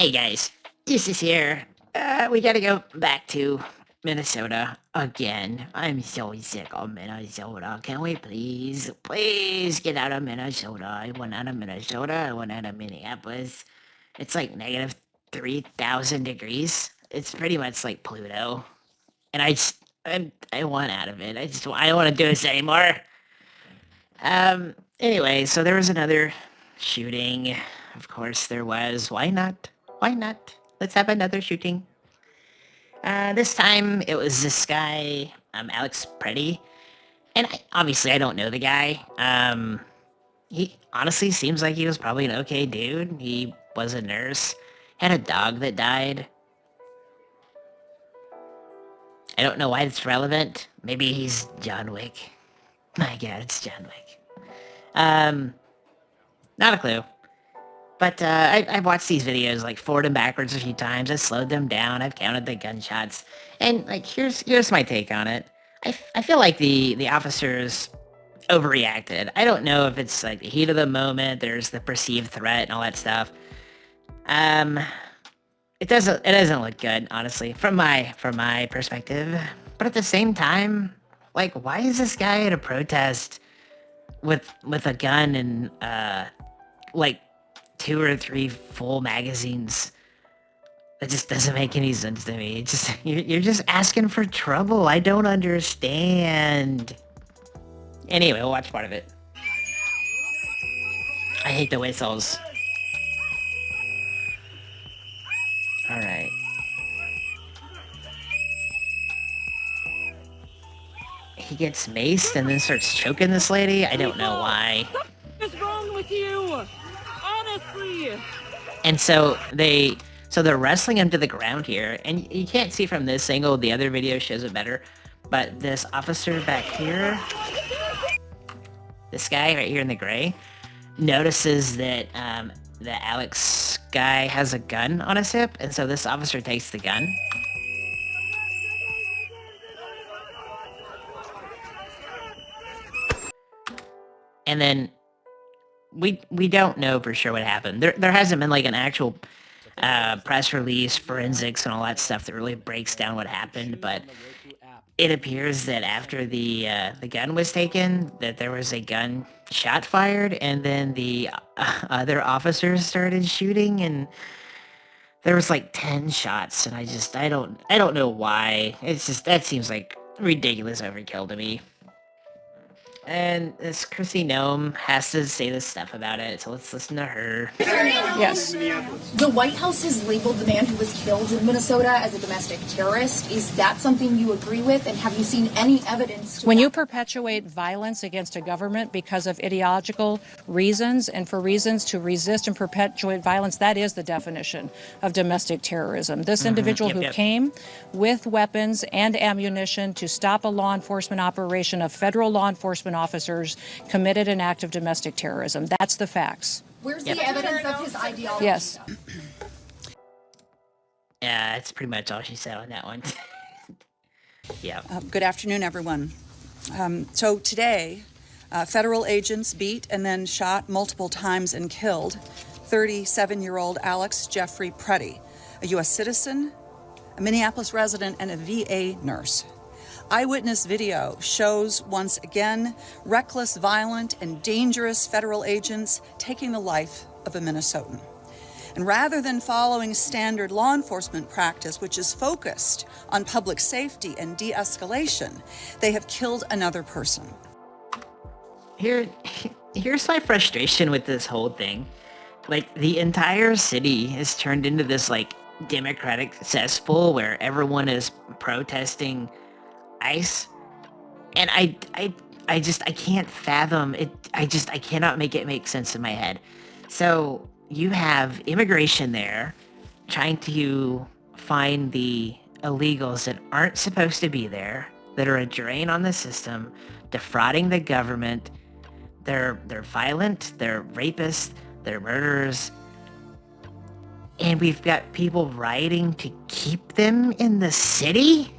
Hey guys, this is here. We gotta go back to Minnesota again. I'm so sick of Minnesota. Can we please get out of Minnesota? I want out of Minnesota. I want out of Minneapolis. It's like negative 3,000 degrees. It's pretty much like Pluto. And I want out of it. I don't want to do this anymore. Anyway, so there was another shooting. Of course there was. Why not? Why not? Let's have another shooting. This time it was this guy, Alex Preddy. And obviously I don't know the guy. He honestly seems like he was probably an okay dude. He was a nurse. Had a dog that died. I don't know why it's relevant. Maybe he's John Wick. My god, it's John Wick. Um, Not a clue. But I've watched these videos like forward and backwards a few times. I slowed them down. I've counted the gunshots, and like here's my take on it. I feel like the officers overreacted. I don't know if it's like the heat of the moment. There's the perceived threat and all that stuff. Um, it doesn't look good, honestly, from my perspective. But at the same time, like, why is this guy at a protest with a gun and like 2 or 3 full magazines? That just doesn't make any sense to me. It's just you're just asking for trouble. I don't understand. Anyway, we'll watch part of it. I hate the whistles. All right. He gets maced and then starts choking this lady. I don't know why. What is wrong with you? Honestly. And so they're wrestling him to the ground here, and you can't see from this angle. The other video shows it better, but this officer back here, this guy right here in the gray, notices that the Alex guy has a gun on his hip, and so this officer takes the gun. And then we don't know for sure what happened. There hasn't been like an actual press release, forensics, and all that stuff that really breaks down what happened, but it appears that after the gun was taken, that there was a gun shot fired, and then the other officers started shooting, and there was like 10 shots, and I don't know why. It's just that seems like ridiculous overkill to me. And this Chrissy Gnome has to say this stuff about it, so let's listen to her. Yes. The White House has labeled the man who was killed in Minnesota as a domestic terrorist. Is that something you agree with? And have you seen any evidence? When you perpetuate violence against a government because of ideological reasons and for reasons to resist and perpetuate violence, that is the definition of domestic terrorism. This individual who came with weapons and ammunition to stop a law enforcement operation of federal law enforcement officers committed an act of domestic terrorism. That's the facts. Where's the evidence of his ideology? Yes. Yeah, that's pretty much all she said on that one. Yeah. Good afternoon, everyone. So today, federal agents beat and then shot multiple times and killed 37-year-old Alex Jeffrey Preddy, a U.S. citizen, a Minneapolis resident, and a VA nurse. Eyewitness video shows once again reckless, violent, and dangerous federal agents taking the life of a Minnesotan. And rather than following standard law enforcement practice, which is focused on public safety and de-escalation, they have killed another person. Here's my frustration with this whole thing. Like, the entire city has turned into this, like, democratic cesspool where everyone is protesting ICE, and I can't fathom it. I cannot make it make sense in my head. So you have immigration there trying to find the illegals that aren't supposed to be there, that are a drain on the system, defrauding the government. They're violent, they're rapists, they're murderers, and we've got people rioting to keep them in the city?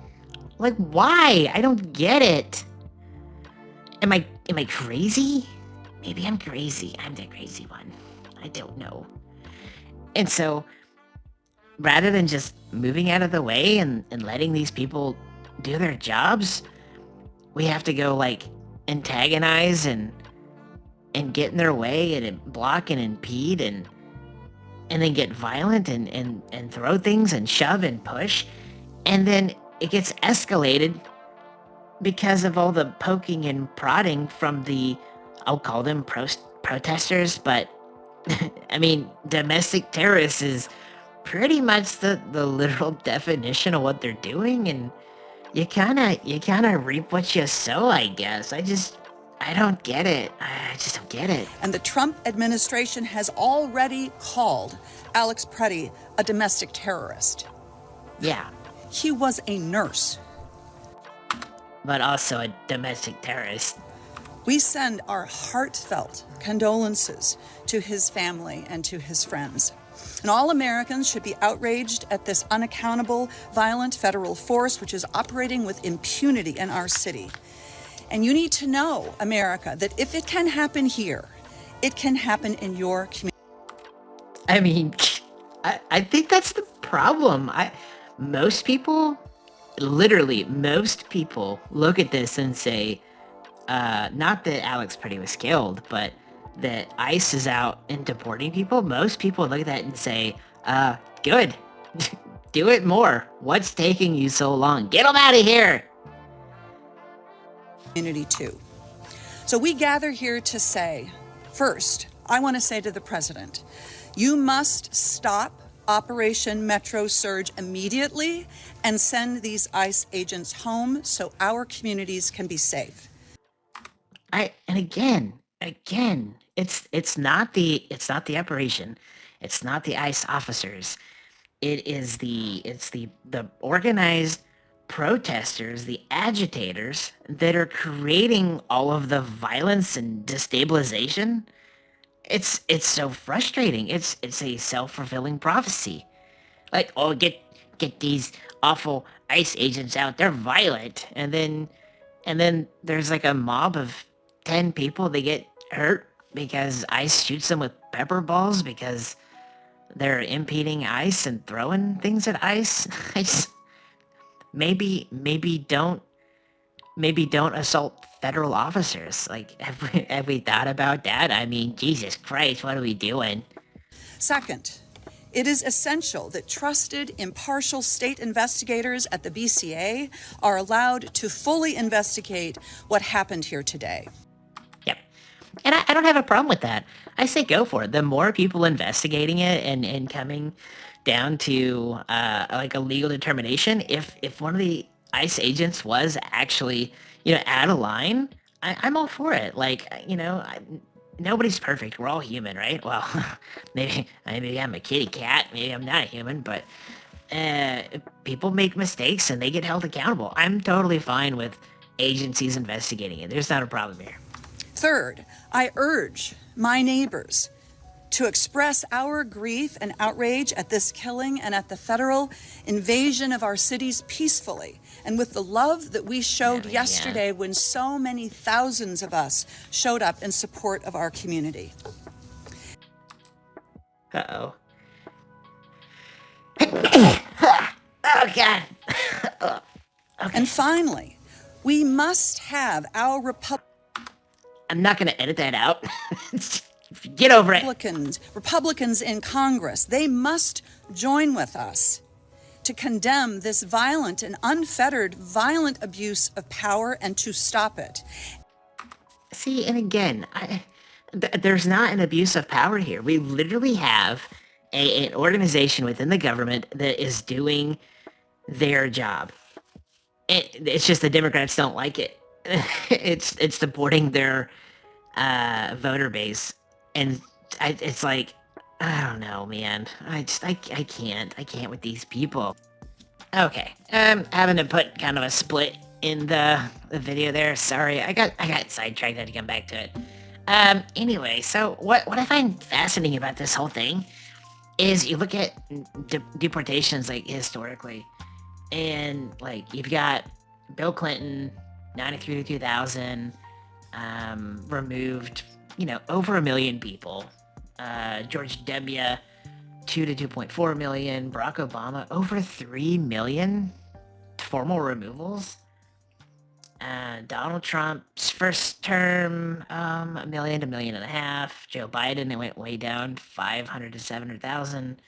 Like, why? I don't get it. Am I crazy? Maybe I'm crazy. I'm the crazy one. I don't know. And so rather than just moving out of the way and letting these people do their jobs, we have to go like antagonize and get in their way and block and impede and then get violent and throw things and shove and push. And then it gets escalated because of all the poking and prodding from the, I'll call them protesters, but I mean, domestic terrorists is pretty much the literal definition of what they're doing, and you kinda reap what you sow, I guess. I don't get it. I just don't get it. And the Trump administration has already called Alex Preddy a domestic terrorist. Yeah, He was a nurse. but also a domestic terrorist. We send our heartfelt condolences to his family and to his friends. And all Americans should be outraged at this unaccountable, violent federal force which is operating with impunity in our city. And you need to know, America, that if it can happen here, it can happen in your community. I mean, I think that's the problem. Most people, literally most people, look at this and say, not that Alex Pretty was killed, but that ICE is out and deporting people. Most people look at that and say, good. Do it more. What's taking you so long? Get them out of here. Community too. So we gather here to say, first, I want to say to the president, you must stop Operation Metro Surge immediately and send these ICE agents home so our communities can be safe. And again, it's not the operation. It's not the ICE officers. It's the organized protesters, the agitators that are creating all of the violence and destabilization. It's so frustrating. It's a self-fulfilling prophecy. Like, oh, get these awful ICE agents out. They're violent. And then there's like a mob of 10 people that get hurt because ICE shoots them with pepper balls because they're impeding ICE and throwing things at ICE. I just maybe don't assault federal officers. Like, have we thought about that? I mean, Jesus Christ, what are we doing? Second, it is essential that trusted, impartial state investigators at the BCA are allowed to fully investigate what happened here today. Yep. And I don't have a problem with that. I say go for it. The more people investigating it and coming down to like a legal determination, if one of the ICE agents was actually, out of line, I'm all for it. Like, nobody's perfect. We're all human, right? Well, maybe I'm a kitty cat. Maybe I'm not a human, but people make mistakes and they get held accountable. I'm totally fine with agencies investigating it. There's not a problem here. Third, I urge my neighbors to express our grief and outrage at this killing and at the federal invasion of our cities peacefully and with the love that we showed yesterday when so many thousands of us showed up in support of our community. Uh-oh. Oh, God. Okay. And finally, we must have our I'm not going to edit that out. Get over it. Republicans in Congress, they must join with us to condemn this violent and unfettered violent abuse of power and to stop it. See, and again, there's not an abuse of power here. We literally have an organization within the government that is doing their job. It's just the Democrats don't like it. It's supporting their voter base, and it's like, I don't know, man. I can't with these people. Okay, having to put kind of a split in the video there. Sorry, I got sidetracked. I had to come back to it. Anyway, so what I find fascinating about this whole thing is you look at deportations, like, historically, and like you've got Bill Clinton, 93 to 2000, removed, over 1 million people. George W. 2 to 2.4 million. Barack Obama, over 3 million formal removals. Donald Trump's first term, 1 million to 1.5 million. Joe Biden, it went way down, 500 to 700,000.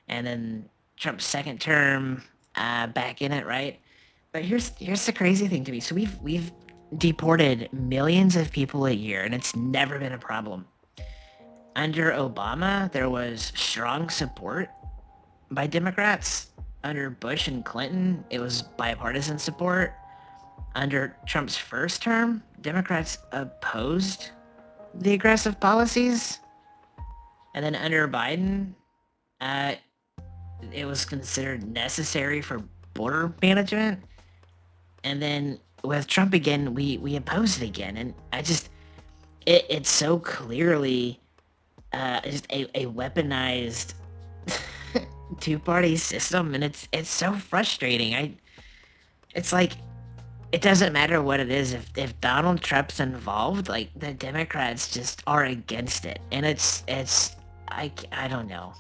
And then Trump's second term, back in it, right? But here's the crazy thing to me. So we've deported millions of people a year, and it's never been a problem. Under Obama, there was strong support by Democrats. Under Bush and Clinton, it was bipartisan support. Under Trump's first term, Democrats opposed the aggressive policies. And then under Biden, it was considered necessary for border management. And then with Trump again, we opposed it again. And I just, it's so clearly just a weaponized two-party system, and it's so frustrating. It's like, it doesn't matter what it is. If Donald Trump's involved, like, the Democrats just are against it, and I don't know.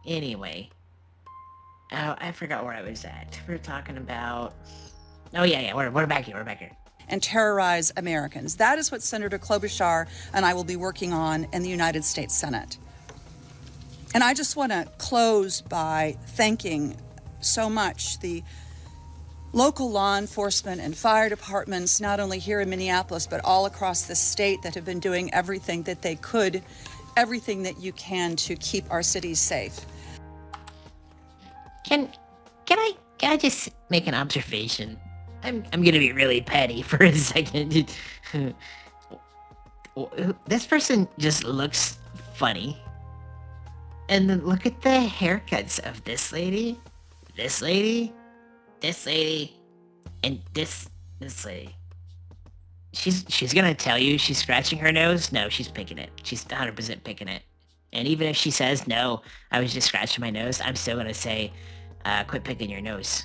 Anyway, I forgot where I was at. We're talking about. Oh yeah, we're back here. And terrorize Americans. That is what Senator Klobuchar and I will be working on in the United States Senate. And I just want to close by thanking so much the local law enforcement and fire departments, not only here in Minneapolis, but all across the state, that have been doing everything that they could, everything that you can to keep our cities safe. Can I just make an observation? I'm gonna be really petty for a second. This person just looks funny. And then look at the haircuts of this lady, this lady, and this lady. She's gonna tell you she's scratching her nose. No, she's picking it. She's 100% picking it. And even if she says, no, I was just scratching my nose, I'm still gonna say, quit picking your nose.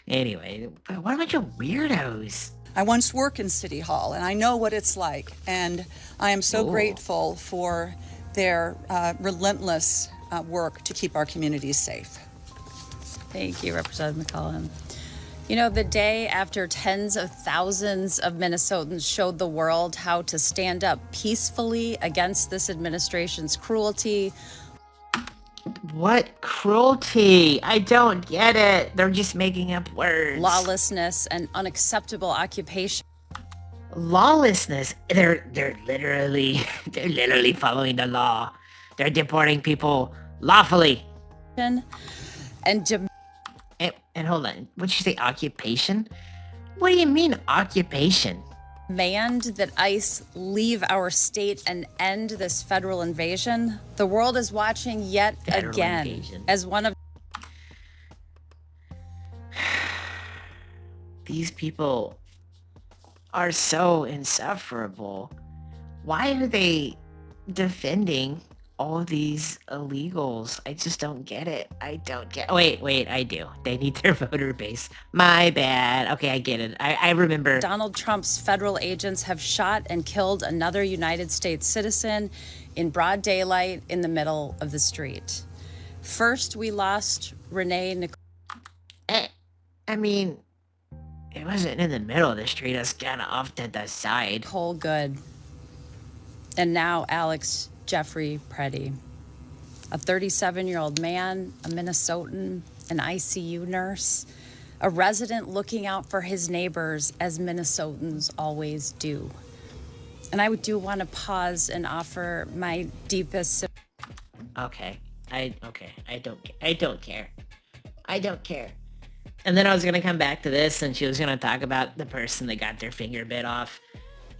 Anyway, what a bunch of weirdos. I once worked in City Hall, and I know what it's like. And I am so grateful for their relentless work to keep our communities safe. Thank you, Representative McCollum. You know, the day after tens of thousands of Minnesotans showed the world how to stand up peacefully against this administration's cruelty. What cruelty? I don't get it. They're just making up words. Lawlessness and unacceptable occupation. Lawlessness? They're literally following the law. They're deporting people lawfully. And hold on. What'd you say? Occupation? What do you mean occupation? demand that ICE leave our state and end this federal invasion. The world is watching yet again as one of these people are so insufferable. Why are they defending all these illegals? I just don't get it. I don't get. Wait, I do. They need their voter base. My bad. Okay, I get it. I remember. Donald Trump's federal agents have shot and killed another United States citizen in broad daylight in the middle of the street. First, we lost Renee I mean, it wasn't in the middle of the street. It was kind of off to the side. Nicole Good. And now Alex Jeffrey Preddy, a 37-year-old man, a Minnesotan, an ICU nurse, a resident looking out for his neighbors as Minnesotans always do. And I do want to pause and offer my deepest. Okay. I don't care. And then I was gonna come back to this, and she was gonna talk about the person that got their finger bit off.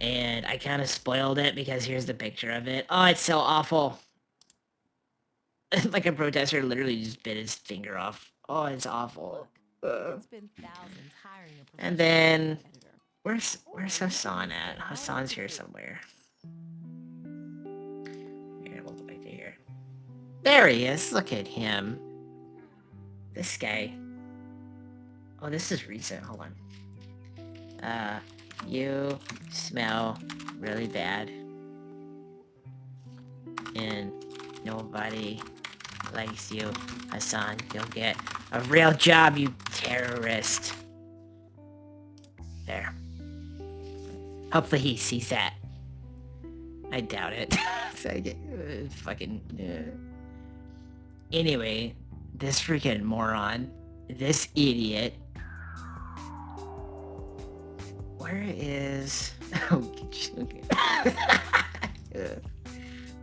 And I kind of spoiled it because here's the picture of it. Oh, it's so awful. Like a protester literally just bit his finger off. Oh, it's awful. It's been thousands hiring a And then, where's Hassan at? Hassan's here somewhere. Here, we'll go back to here. There he is. Look at him. This guy. Oh, this is recent. Hold on. You smell really bad. And Nobody likes you, Hassan. You'll get a real job, you terrorist. There. Hopefully he sees that. I doubt it. Anyway, this freaking moron, this idiot. Where is? Okay.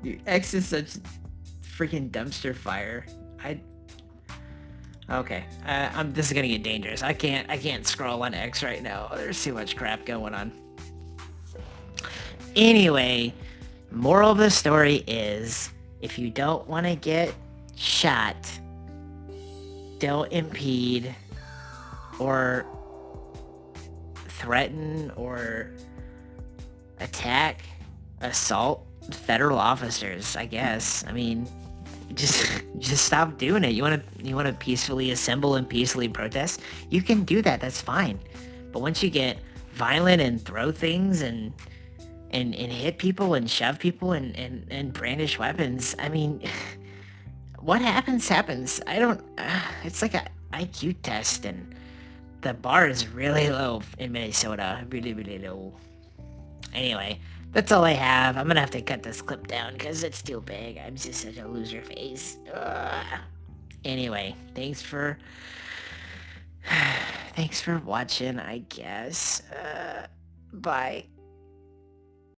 Your ex is such freaking dumpster fire. Okay. This is gonna get dangerous. I can't scroll on X right now. There's too much crap going on. Anyway, moral of the story is, if you don't want to get shot, don't impede or threaten or attack, assault federal officers, I guess. I mean, just stop doing it. You want to peacefully assemble and peacefully protest? You can do that. That's fine. But once you get violent and throw things and hit people and shove people and brandish weapons, I mean, what happens. I don't, it's like a IQ test, and the bar is really low in Minnesota. Really, really low. Anyway, that's all I have. I'm gonna have to cut this clip down because it's too big. I'm just such a loser face. Anyway, thanks for watching, I guess. Bye.